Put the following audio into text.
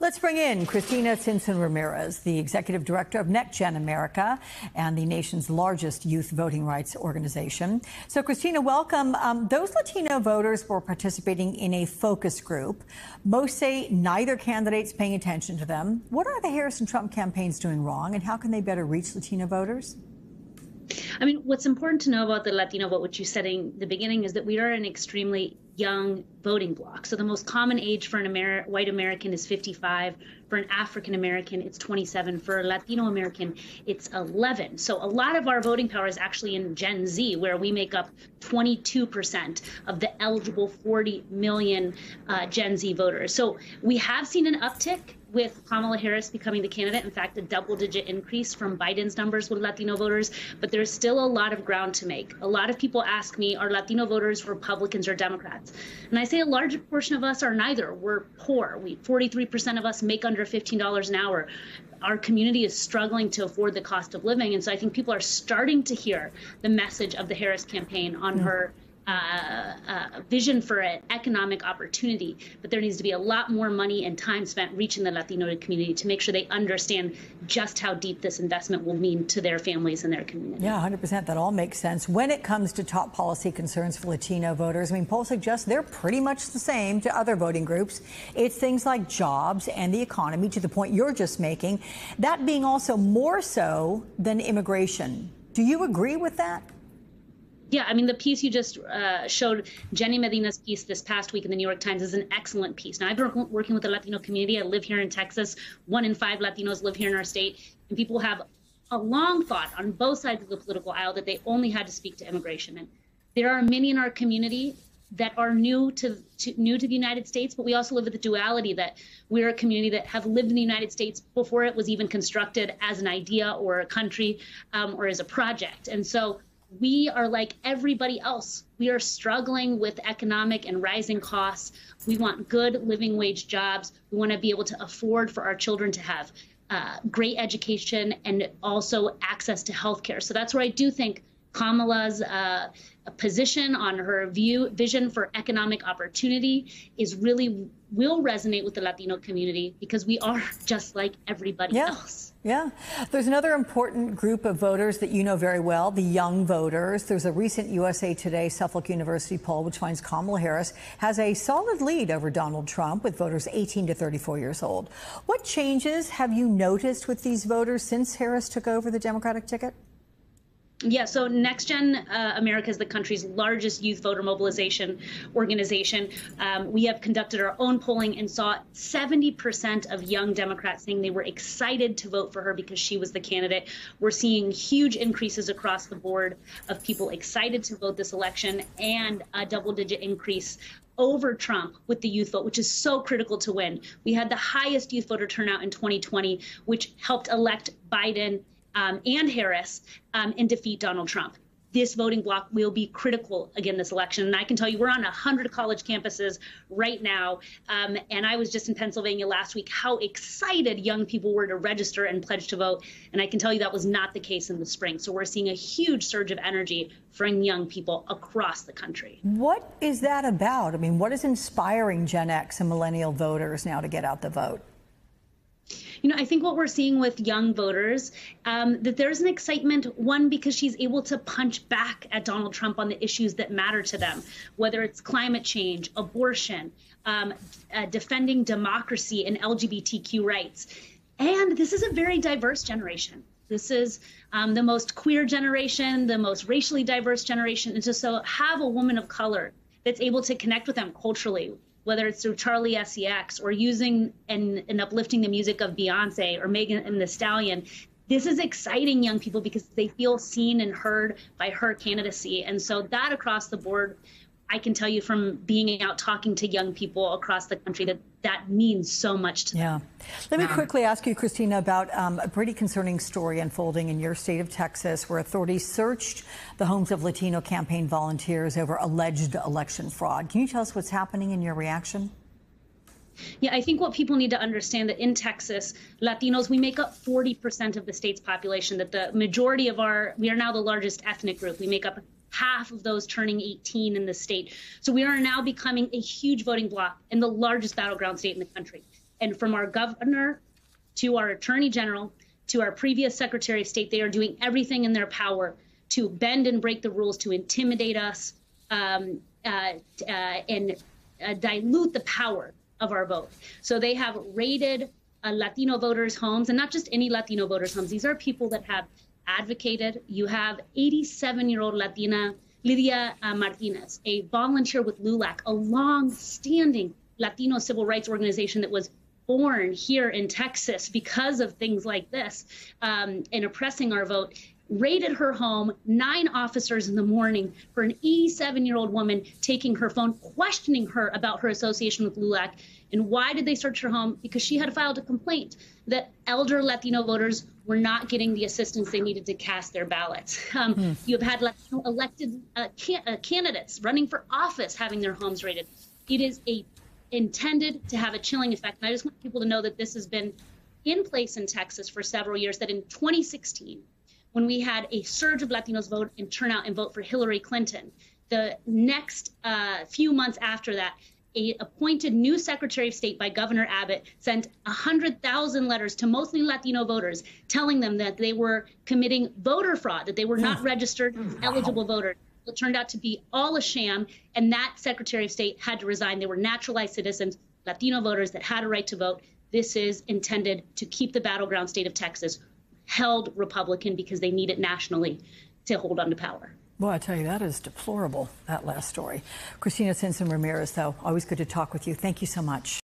Let's bring in Cristina Tzintzún Ramirez, the executive director of NextGen America and the nation's largest youth voting rights organization. So, Cristina, welcome. Those Latino voters were participating in a focus group. Most say neither candidate's paying attention to them. What are the Harris and Trump campaigns doing wrong, and how can they better reach Latino voters? I mean, what's important to know about the Latino vote, which you said in the beginning, is that we are an extremely young voting bloc. So the most common age for an white American is 55. For an African American, it's 27. For a Latino American, it's 11. So a lot of our voting power is actually in Gen Z, where we make up 22% of the eligible 40 million Gen Z voters. So we have seen an uptick with Kamala Harris becoming the candidate. In fact, a double-digit increase from Biden's numbers with Latino voters, but there's still a lot of ground to make. A lot of people ask me, are Latino voters Republicans or Democrats? And I say a large portion of us are neither. We're poor. 43% of us make under $15 an hour. Our community is struggling to afford the cost of living. And so I think people are starting to hear the message of the Harris campaign on her vision for an economic opportunity, but there needs to be a lot more money and time spent reaching the Latino community to make sure they understand just how deep this investment will mean to their families and their community. Yeah, 100%. That all makes sense. When it comes to top policy concerns for Latino voters, I mean, polls suggest they're pretty much the same to other voting groups. It's things like jobs and the economy, to the point you're just making, that being also more so than immigration. Do you agree with that? Yeah, I mean, the piece you just showed, Jenny Medina's piece this past week in the New York Times, is an excellent piece. Now, I've been working with the Latino community. I live here in Texas. 1 in 5 Latinos live here in our state. And people have a long thought on both sides of the political aisle that they only had to speak to immigration. And there are many in our community that are new to the United States, but we also live with the duality that we're a community that have lived in the United States before it was even constructed as an idea or a country or as a project. And so we are like everybody else. We are struggling with economic and rising costs. We want good living wage jobs. We want to be able to afford for our children to have great education and also access to health care. So that's where I do think Kamala's position on her vision for economic opportunity will resonate with the Latino community, because we are just like everybody else. Yeah. There's another important group of voters that you know very well, the young voters. There's a recent USA Today Suffolk University poll which finds Kamala Harris has a solid lead over Donald Trump with voters 18 to 34 years old. What changes have you noticed with these voters since Harris took over the Democratic ticket? Yeah, so NextGen America is the country's largest youth voter mobilization organization. We have conducted our own polling and saw 70% of young Democrats saying they were excited to vote for her because she was the candidate. We're seeing huge increases across the board of people excited to vote this election, and a double-digit increase over Trump with the youth vote, which is so critical to win. We had the highest youth voter turnout in 2020, which helped elect Biden and Harris and defeat Donald Trump. This voting bloc will be critical again this election. And I can tell you, we're on 100 college campuses right now. And I was just in Pennsylvania last week, how excited young people were to register and pledge to vote. And I can tell you that was not the case in the spring. So we're seeing a huge surge of energy from young people across the country. What is that about? I mean, what is inspiring Gen X and millennial voters now to get out the vote? You know, I think what we're seeing with young voters, that there's an excitement, one, because she's able to punch back at Donald Trump on the issues that matter to them, whether it's climate change, abortion, defending democracy and LGBTQ rights. And this is a very diverse generation. This is the most queer generation, the most racially diverse generation. And so have a woman of color that's able to connect with them culturally, whether it's through Charlie XCX or using and uplifting the music of Beyonce or Megan and Thee Stallion. This is exciting young people because they feel seen and heard by her candidacy. And so that across the board, I can tell you from being out talking to young people across the country that means so much to them. Let me quickly ask you, Cristina, about a pretty concerning story unfolding in your state of Texas, where authorities searched the homes of Latino campaign volunteers over alleged election fraud. Can you tell us what's happening in your reaction? Yeah, I think what people need to understand that in Texas, Latinos, we make up 40% of the state's population, that the majority of we are now the largest ethnic group. We make up half of those turning 18 in the state. So we are now becoming a huge voting bloc in the largest battleground state in the country. And from our governor to our attorney general to our previous secretary of state, they are doing everything in their power to bend and break the rules, to intimidate us and dilute the power of our vote. So they have raided Latino voters' homes, and not just any Latino voters' homes. These are people that have advocated. You have 87-year-old Latina Lydia Martinez, a volunteer with LULAC, a long-standing Latino civil rights organization that was born here in Texas because of things like this and oppressing our vote, raided her home, 9 officers in the morning for an 87-year-old woman, taking her phone, questioning her about her association with LULAC. And why did they search her home? Because she had filed a complaint that elder Latino voters were not getting the assistance they needed to cast their ballots. You have had Latino elected candidates running for office having their homes raided. It is intended to have a chilling effect. And I just want people to know that this has been in place in Texas for several years, that in 2016, when we had a surge of Latinos vote and turn out and vote for Hillary Clinton, the next few months after that, a appointed new Secretary of State by Governor Abbott sent 100,000 letters to mostly Latino voters telling them that they were committing voter fraud, that they were not registered eligible voters. It turned out to be all a sham, and that Secretary of State had to resign. They were naturalized citizens, Latino voters that had a right to vote. This is intended to keep the battleground state of Texas held Republican because they need it nationally to hold on to power. Well, I tell you, that is deplorable, that last story. Cristina Simpson Ramirez, though, always good to talk with you. Thank you so much.